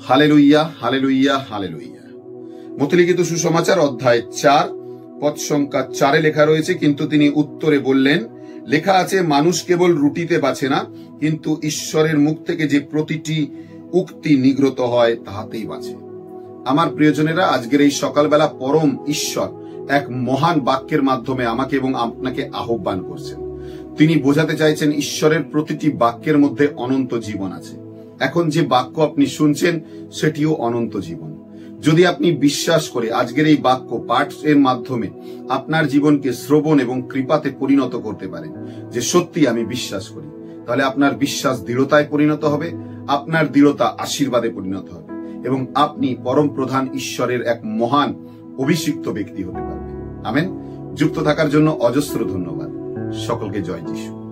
Hallelujah, hallelujah, hallelujah. মথিলিখিত সুসমাচার অধ্যায় 4 পদ সংখ্যা 4 লেখা রয়েছে, কিন্তু তিনি উত্তরে বললেন, লেখা আছে, মানুষ কেবল রুটিতে বাঁচে না, কিন্তু ঈশ্বরের মুখ থেকে যে প্রতিটি উক্তি নিগৃহীত হয় তাহাতেই বাঁচে। আমার প্রিয়জনেরা, আজকের এই সকালবেলা পরম ঈশ্বর এক মহান বাক্যের মাধ্যমে আমাকে এবং আপনাকে আহ্বান করছেন। তিনি বোঝাতে চাইছেন ঈশ্বরের প্রতিটি বাক্যের মধ্যে অনন্ত জীবন আছে। এখন যে বাক্য আপনি শুনছেন সেটিও অনন্ত জীবন। যদি আপনি বিশ্বাস করে আজকের এই বাক্য পাঠের মাধ্যমে আপনার জীবনকে শ্রবণ এবং কৃপাতে পরিণত করতে পারেন, যে সত্যি আমি বিশ্বাস করি, তাহলে আপনার বিশ্বাস দৃঢ়তায় পরিণত হবে, আপনার দৃঢ়তা আশীর্বাদে পরিণত হবে এবং আপনি পরম প্রধান ঈশ্বরের এক মহান অভিষিক্ত ব্যক্তি হতে পারবেন। আমেন। যুক্ত থাকার জন্য অজস্র ধন্যবাদ। সকলকে জয় যিশু।